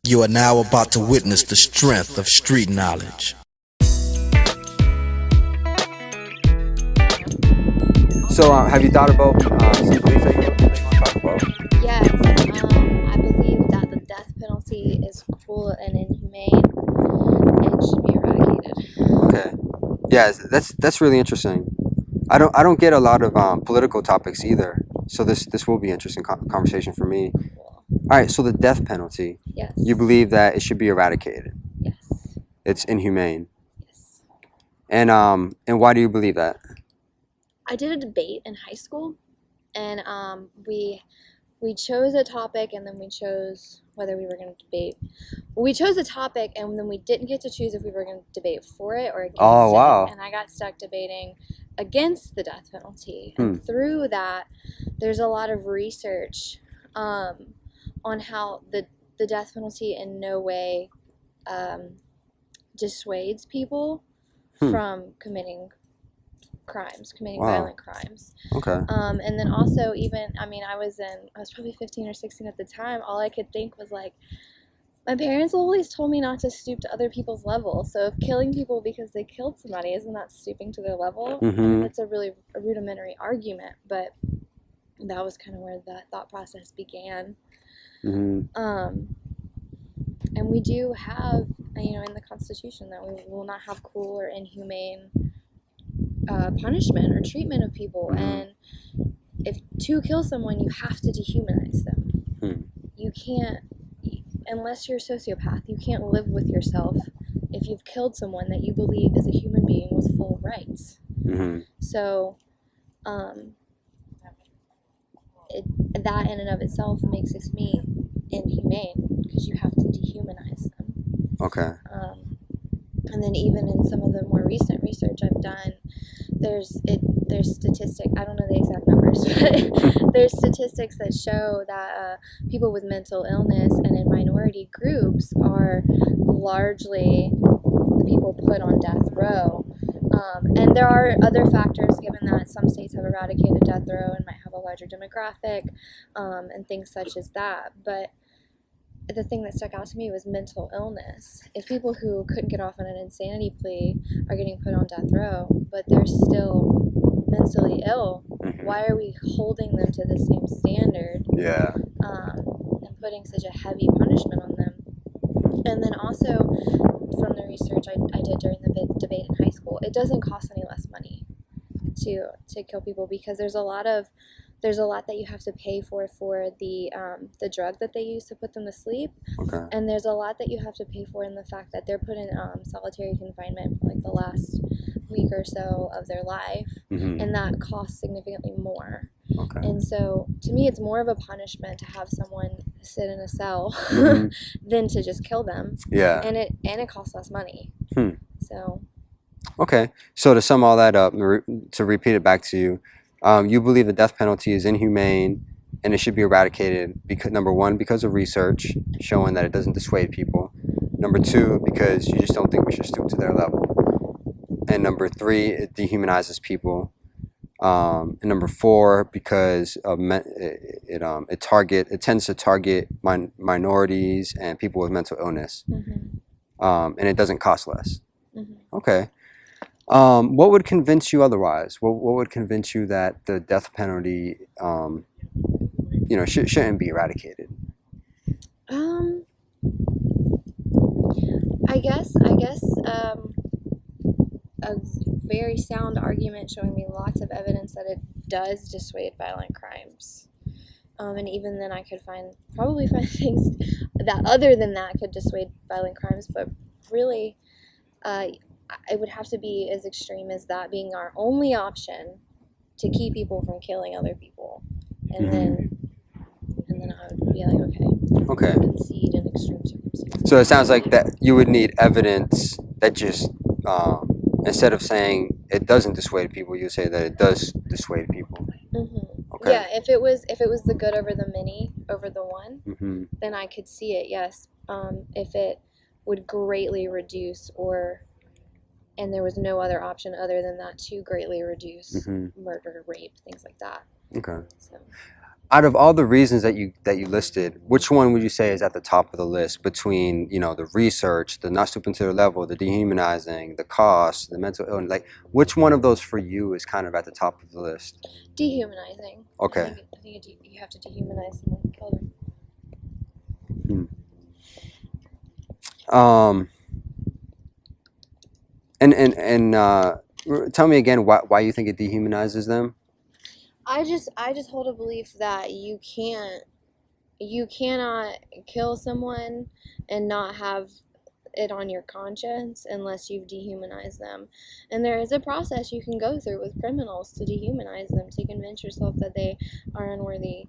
You are now about to witness the strength of street knowledge. So, have you thought about some beliefs that you want to talk about? Yes, I believe that the death penalty is cruel and inhumane and should be eradicated. Okay. Yeah, that's really interesting. I don't get a lot of political topics either, so this will be an interesting conversation for me. Cool. All right. So the death penalty, Yes. you believe that it should be eradicated? Yes. It's inhumane. Yes. And why do you believe that? I did a debate in high school, and we chose a topic, and then we chose whether we were going to debate. We chose a topic, and then we didn't get to choose if we were going to debate for it or against Oh, wow. it. And I got stuck debating against the death penalty. And through that, there's a lot of research on how the death penalty in no way dissuades people from committing violent crimes. Okay. And then also I was probably 15 or 16 at the time. All I could think was like, my parents always told me not to stoop to other people's level. So if killing people because they killed somebody, isn't that stooping to their level? Mm-hmm. I mean, it's a rudimentary argument, but that was kind of where the thought process began. Mm-hmm. And we do have, in the Constitution that we will not have cruel or inhumane punishment or treatment of people. And if to kill someone, you have to dehumanize them. You can't, unless you're a sociopath, you can't live with yourself if you've killed someone that you believe is a human being with full rights. So that in and of itself makes it to me inhumane, because you have to dehumanize them. Okay. And then even in some of the more recent research I've done, there's statistics, I don't know the exact numbers, but there's statistics that show that people with mental illness and in minority groups are largely the people put on death row. And there are other factors, given that some states have eradicated death row and might have a larger demographic, and things such as that. But the thing that stuck out to me was mental illness. If people who couldn't get off on an insanity plea are getting put on death row, but they're still mentally ill, why are we holding them to the same standard? Yeah. And putting such a heavy punishment on them? And then also, from the research I did during the debate in high school, it doesn't cost any less money to kill people, because there's a lot that you have to pay for the drug that they use to put them to sleep. Okay. And there's a lot that you have to pay for in the fact that they're put in solitary confinement for like the last week or so of their life, and that costs significantly more. Okay. And so to me, it's more of a punishment to have someone sit in a cell than to just kill them. Yeah. And it costs less money. So. Okay. So to sum all that up, to repeat it back to you, you believe the death penalty is inhumane and it should be eradicated because, number one, because of research showing that it doesn't dissuade people. Number two, because you just don't think we should stoop to their level. And number three, it dehumanizes people. And number four, because of it tends to target minorities and people with mental illness. And it doesn't cost less. Okay. What would convince you otherwise? What would convince you that the death penalty, shouldn't be eradicated? I guess a very sound argument showing me lots of evidence that it does dissuade violent crimes. And even then I could probably find things that other than that could dissuade violent crimes, but really, it would have to be as extreme as that being our only option to keep people from killing other people. And then I would be like, okay. Concede in extreme circumstances. So it sounds like that you would need evidence that just, instead of saying it doesn't dissuade people, you say that it does dissuade people. Okay. Yeah, if it was the good over the many, over the one, then I could see it, yes. If it would greatly reduce and there was no other option other than that to greatly reduce murder, rape, things like that. Okay. So. Out of all the reasons that you listed, which one would you say is at the top of the list between, you know, the research, the not stooping to their level, the dehumanizing, the cost, the mental illness? Like, which one of those for you is kind of at the top of the list? Dehumanizing. Okay. I think you have to dehumanize someone and kill them. Tell me again why you think it dehumanizes them. I just hold a belief that you cannot kill someone and not have it on your conscience unless you've dehumanized them. And there is a process you can go through with criminals to dehumanize them, to convince yourself that they are unworthy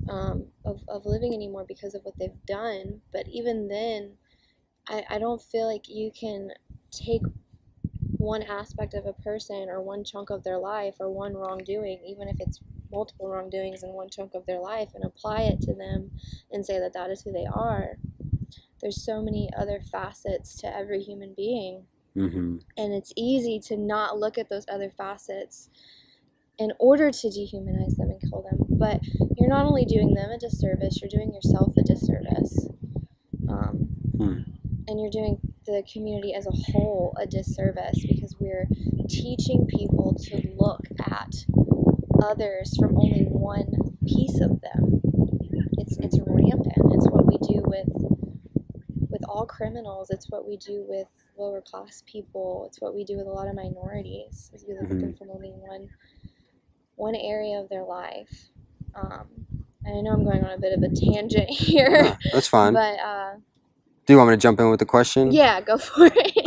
of living anymore because of what they've done. But even then, I don't feel like you can take one aspect of a person or one chunk of their life or one wrongdoing, even if it's multiple wrongdoings in one chunk of their life, and apply it to them and say that that is who they are. There's so many other facets to every human being, and it's easy to not look at those other facets in order to dehumanize them and kill them. But you're not only doing them a disservice, you're doing yourself a disservice, and you're doing the community as a whole a disservice, because we're teaching people to look at others from only one piece of them. It's rampant. It's what we do with all criminals. It's what we do with lower class people. It's what we do with a lot of minorities, is we look at them from only one area of their life. And I know I'm going on a bit of a tangent here. Yeah, that's fine. But do you want me to jump in with the question? yeah, go for it.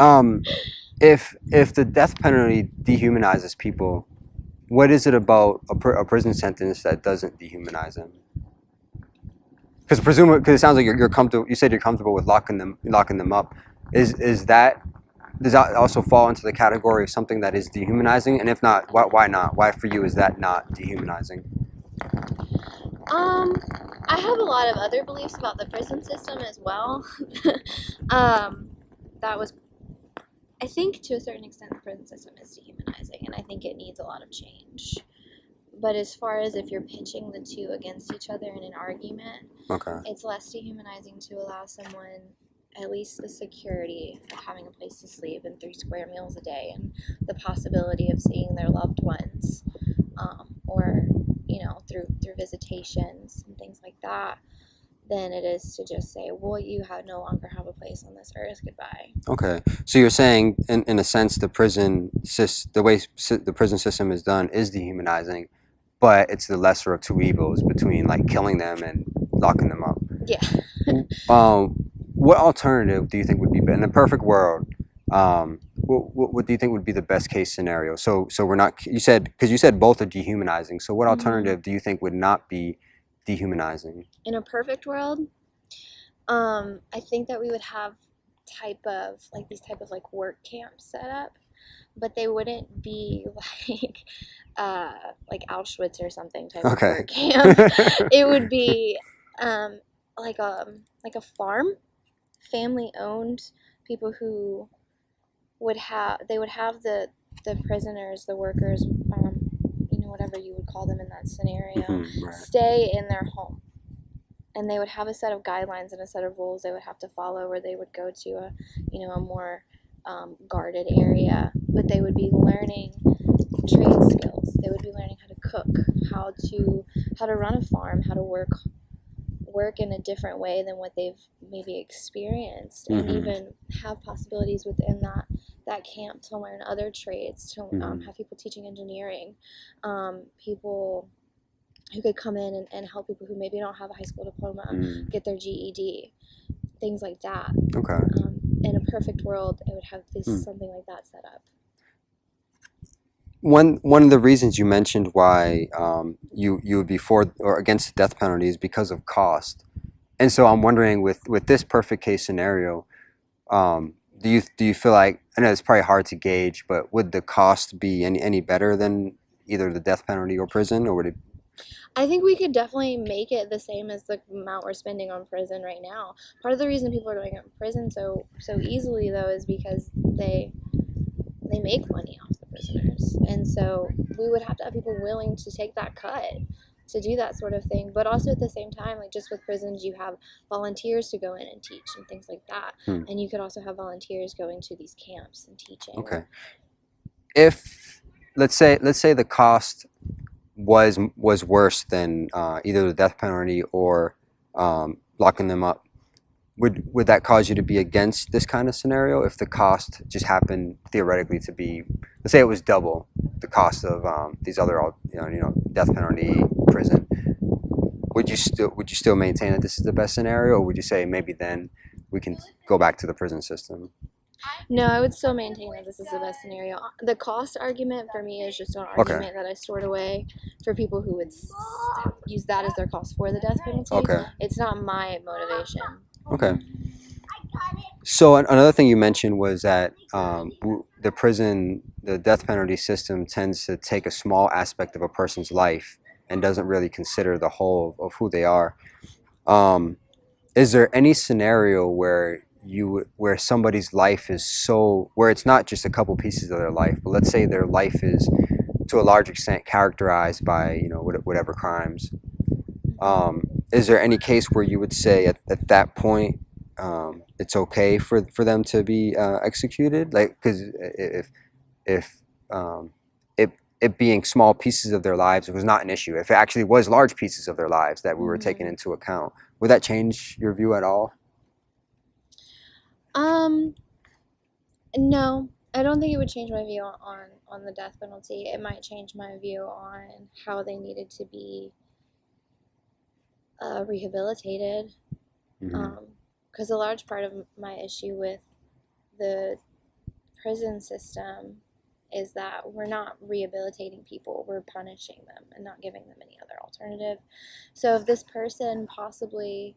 If the death penalty dehumanizes people, what is it about a prison sentence that doesn't dehumanize them? Because it sounds like you're comfortable. You said you're comfortable with locking them up. Does that also fall into the category of something that is dehumanizing? And if not, why not? Why for you is that not dehumanizing? I have a lot of other beliefs about the prison system as well. That was, I think, to a certain extent, the prison system is dehumanizing, and I think it needs a lot of change. But as far as if you're pitching the two against each other in an argument, it's less dehumanizing to allow someone at least the security of having a place to sleep and 3 square meals a day, and the possibility of seeing their loved ones, or through visitations and things like that, than it is to just say, well, you no longer have a place on this earth, goodbye. Okay, so you're saying, in a sense, the way the prison system is done is dehumanizing, but it's the lesser of two evils between like killing them and locking them up. Yeah. What alternative do you think would be in a perfect world? What do you think would be the best case scenario? So we're not. You said both are dehumanizing. So what alternative do you think would not be dehumanizing? In a perfect world, I think that we would have these type of work camps set up, but they wouldn't be like Auschwitz or something type of work camp. It would be like a farm, family owned, people who would have the prisoners, the workers, whatever you would call them in that scenario, stay in their home. And they would have a set of guidelines and a set of rules they would have to follow, where they would go to a more guarded area, but they would be learning trade skills. They would be learning how to cook, how to run a farm, how to work in a different way than what they've maybe experienced, and even have possibilities within that camp to learn other trades, to have people teaching engineering, people who could come in and help people who maybe don't have a high school diploma get their GED, things like that. In a perfect world, I would have something like that set up. One of the reasons you mentioned why you would be for or against the death penalty is because of cost, and so I'm wondering, with this perfect case scenario, do you feel like, I know it's probably hard to gauge, but would the cost be any better than either the death penalty or prison, or would it? I think we could definitely make it the same as the amount we're spending on prison right now. Part of the reason people are going to prison so easily, though, is because they make money off the prisoners, and so we would have to have people willing to take that cut. to do that sort of thing. But also at the same time, like just with prisons, you have volunteers to go in and teach and things like that. And you could also have volunteers going to these camps and teaching. Okay. If let's say the cost was worse than either the death penalty or locking them up, would that cause you to be against this kind of scenario if the cost just happened theoretically to be, let's say it was double the cost of these other death penalty, prison? Would you still maintain that this is the best scenario, or would you say maybe then we can go back to the prison system? No, I would still maintain that this is the best scenario. The cost argument for me is just an argument that I stored away for people who would use that as their cost for the death penalty. Okay. It's not my motivation. Okay. So another thing you mentioned was that the death penalty system tends to take a small aspect of a person's life and doesn't really consider the whole of who they are. Is there any scenario where somebody's life is where it's not just a couple pieces of their life, but let's say their life is to a large extent characterized by whatever crimes? Is there any case where you would say at that point it's okay for them to be executed? Like, because if it being small pieces of their lives was not an issue, if it actually was large pieces of their lives that we were taking into account, would that change your view at all? No, I don't think it would change my view on the death penalty. It might change my view on how they needed to be rehabilitated. Because a large part of my issue with the prison system is that we're not rehabilitating people, we're punishing them and not giving them any other alternative. So if this person possibly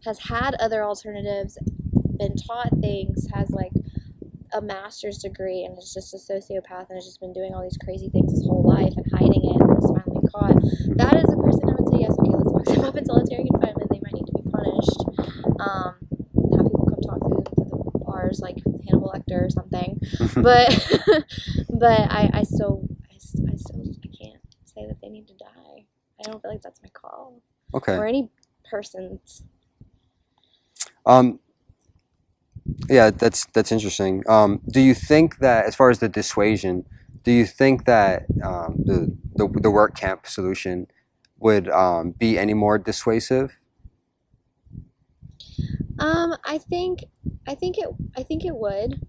has had other alternatives, been taught things, has like a master's degree, and is just a sociopath and has just been doing all these crazy things his whole life and hiding it and is finally caught, that is a person I would say, yes, okay, let's box them up in solitary confinement. They might need to be punished. Have people come talk to the bars like Hannibal Lecter or something. But I still can't say that they need to die. I don't feel like that's my call. Okay. Or any person's. Yeah, that's interesting. Do you think that, as far as the dissuasion, do you think that the work camp solution would be any more dissuasive? I think it would.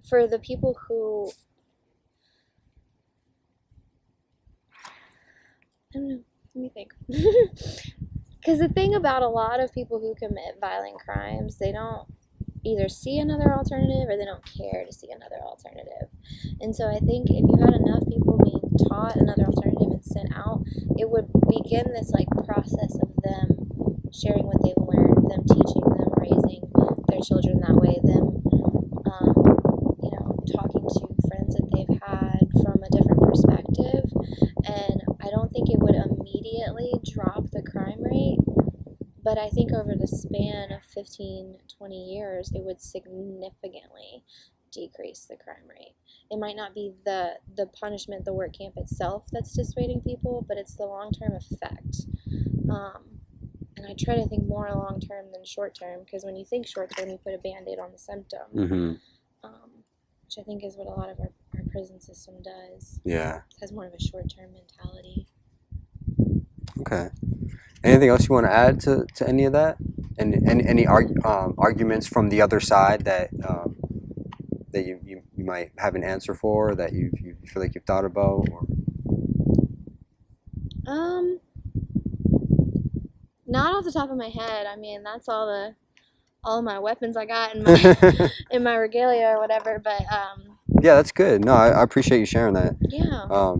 For the people who, I don't know, let me think. Because the thing about a lot of people who commit violent crimes, they don't either see another alternative or they don't care to see another alternative. And so I think if you had enough people being taught another alternative and sent out, it would begin this like process of them sharing what they've learned, them teaching, them raising their children that way, them talking to friends that they've had from a different perspective. And I don't think it would immediately drop the crime rate, but I think over the span of 15, 20 years, it would significantly decrease the crime rate. It might not be the punishment, the work camp itself that's dissuading people, but it's the long-term effect. And I try to think more long-term than short-term, because when you think short-term, you put a Band-Aid on the symptom, which I think is what a lot of our prison system does. Yeah. It has more of a short-term mentality. Okay. Anything else you want to add to any of that? And any arguments from the other side that that you might have an answer for, that you feel like you've thought about? Or? Not off the top of my head. I mean, that's all my weapons I got in my in my regalia or whatever. But yeah, that's good. No, I appreciate you sharing that. Yeah.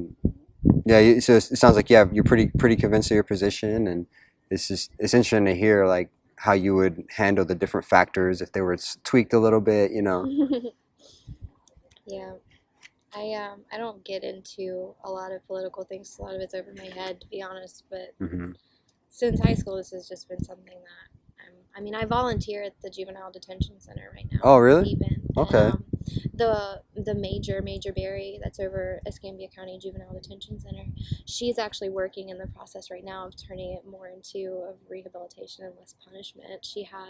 Yeah. So it sounds like you're pretty convinced of your position, and it's interesting to hear like how you would handle the different factors if they were tweaked a little bit, Yeah. I don't get into a lot of political things. A lot of it's over my head, to be honest. But since high school, this has just been something that I volunteer at the juvenile detention center right now. Oh, really? Even Okay. The major Barry that's over Escambia County Juvenile Detention Center, she's actually working in the process right now of turning it more into a rehabilitation and less punishment. She has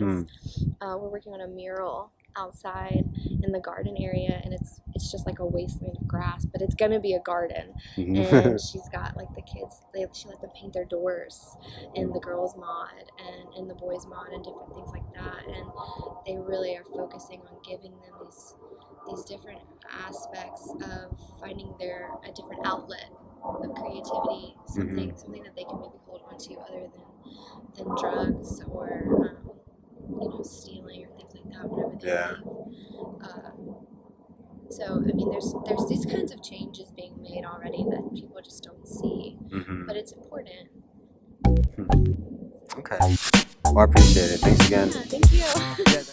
we're working on a mural outside in the garden area, and it's just like a wasteland of grass, but it's gonna be a garden. And she's got like the kids, she let them paint their doors in the girls mod and in the boys mod and different things like that, and they really are focusing on giving them these different aspects of finding a different outlet of creativity, something that they can maybe hold on to other than drugs or stealing or things like that whenever they leave. So I mean, there's these kinds of changes being made already that people just don't see, but it's important. Okay. Well, I appreciate it. Thanks again. Yeah, thank you.